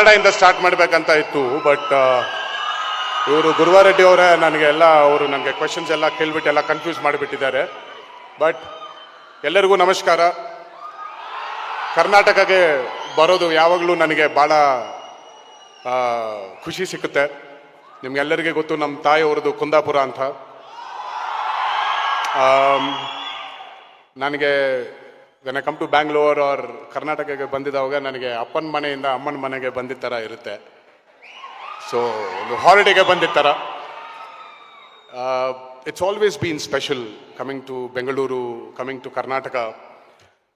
ಕನ್ನಡದಿಂದ ಸ್ಟಾರ್ಟ್ ಮಾಡಬೇಕಂತ ಇತ್ತು. ಬಟ್ ಇವರು ಗುರುವಾರೆಡ್ಡಿ ಅವರೇ ನನಗೆ ಕ್ವೆಶನ್ಸ್ ಎಲ್ಲ ಕೇಳ್ಬಿಟ್ಟು ಎಲ್ಲ ಕನ್ಫ್ಯೂಸ್ ಮಾಡಿಬಿಟ್ಟಿದ್ದಾರೆ. ಬಟ್ ಎಲ್ಲರಿಗೂ ನಮಸ್ಕಾರ. ಕರ್ನಾಟಕಕ್ಕೆ ಬರೋದು ಯಾವಾಗಲೂ ನನಗೆ ಭಾಳ ಖುಷಿ ಸಿಕ್ಕುತ್ತೆ. ನಿಮ್ಗೆಲ್ಲರಿಗೆ ಗೊತ್ತು, ನಮ್ಮ ತಾಯಿಯವ್ರದ್ದು ಕುಂದಾಪುರ ಅಂತ. ನನಗೆ when I come to Bangalore or ಕರ್ನಾಟಕಕ್ಕೆ ಬಂದಿದ್ದಾವಾಗ ನನಗೆ ಅಪ್ಪನ ಮನೆಯಿಂದ ಅಮ್ಮನ ಮನೆಗೆ ಬಂದಿದ್ದ ಥರ ಇರುತ್ತೆ. ಸೊ ಒಂದು ಹಾಲಿಡೇಗೆ ಬಂದಿದ್ದ ಥರ. It's always been special coming to Bengaluru, coming to Karnataka.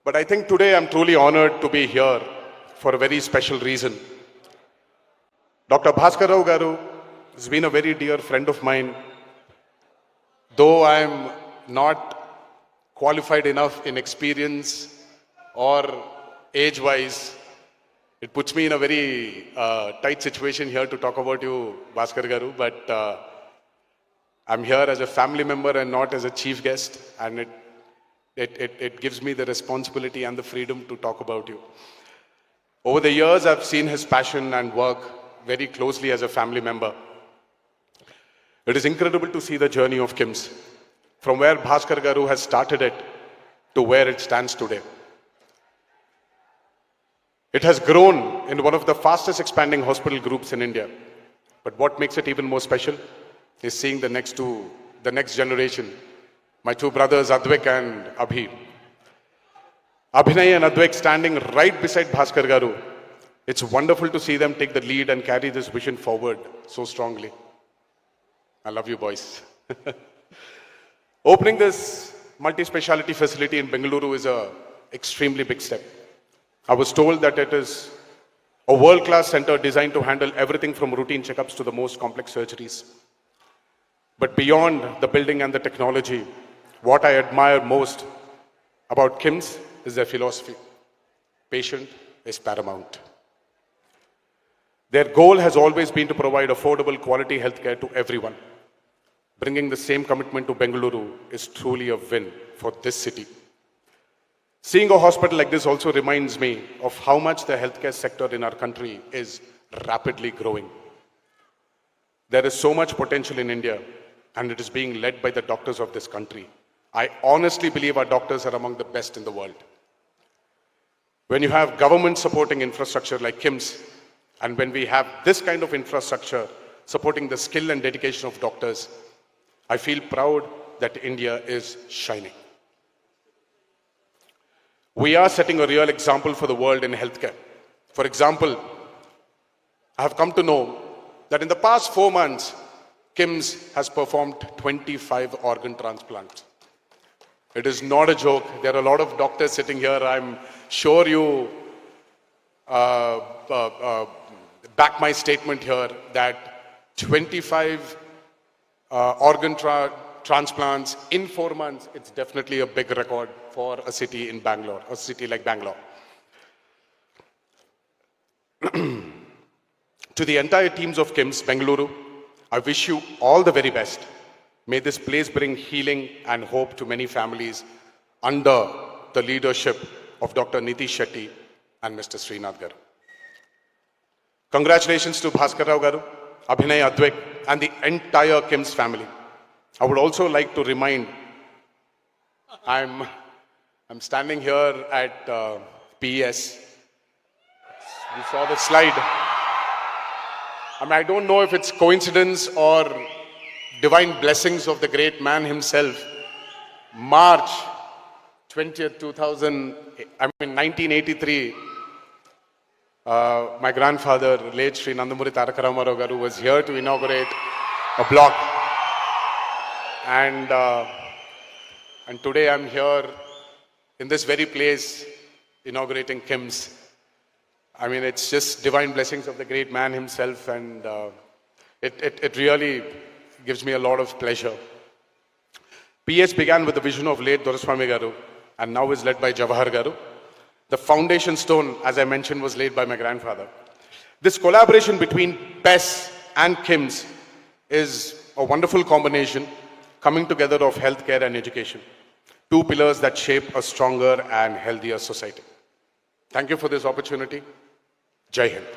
But I think today I'm truly honored to be here for a very special reason. Dr. Bhaskar Rao Garu has been a very dear friend of mine. Though I'm not qualified enough in experience or age-wise, it puts me in a very tight situation here to talk about you, Bhaskar Garu. But I'm here as a family member and not as a chief guest, and it gives me the responsibility and the freedom to talk about you. Over the years, I've seen his passion and work very closely as a family member. It is incredible to see the journey of KIMS, from where Bhaskar Garu has started it to where it stands today. It has grown in one of the fastest expanding hospital groups in India. But what makes it even more special is seeing the next generation, my two brothers Advik and Abhi. Abhinay and Advik standing right beside Bhaskar Garu. It's wonderful to see them take the lead and carry this vision forward so strongly. I love you, boys. Opening this multi-speciality facility in Bengaluru is an extremely big step. I was told that it is a world-class center designed to handle everything from routine checkups to the most complex surgeries. But beyond the building and the technology, what I admire most about KIMS is their philosophy. Patient is paramount. Their goal has always been to provide affordable, quality healthcare to everyone. Bringing the same commitment to Bengaluru is truly a win for this city. Seeing a hospital like this also reminds me of how much the healthcare sector in our country is rapidly growing. There is so much potential in India, and it is being led by the doctors of this country. I honestly believe our doctors are among the best in the world. When you have government supporting infrastructure like KIMS, and when we have this kind of infrastructure supporting the skill and dedication of doctors, I feel proud that India is shining. We are setting a real example for the world in healthcare. For example, I have come to know that in the past 4 months, KIMS has performed 25 organ transplants. It is not a joke. There are a lot of doctors sitting here. I'm sure you back my statement here that 25 organ transplants in 4 months, it's definitely a big record for a city in Bangalore, a city like Bangalore. To the entire teams of KIMS Bengaluru, I wish you all the very best. May this place bring healing and hope to many families under the leadership of Dr. Nitish Shetty and Mr. Srinath Garu. Congratulations to Bhaskar Rao Garu, Abhinay, Advik, and the entire KIMS family. I would also like to remind, I'm standing here at PES. You saw the slide. I don't know if it's coincidence or divine blessings of the great man himself. March 20th, 1983, my grandfather, late Sri Nandamuri Taraka Ramarao Garu, was here to inaugurate a block. And today I'm here in this very place inaugurating KIMS. It's just divine blessings of the great man himself, and it really gives me a lot of pleasure. PS began with the vision of late Doraswamy Garu and now is led by Jawahar Garu. The foundation stone, as I mentioned, was laid by my grandfather. This collaboration between PES and KIMS is a wonderful combination coming together of healthcare and education. Two pillars that shape a stronger and healthier society. Thank you for this opportunity. Jai Hind.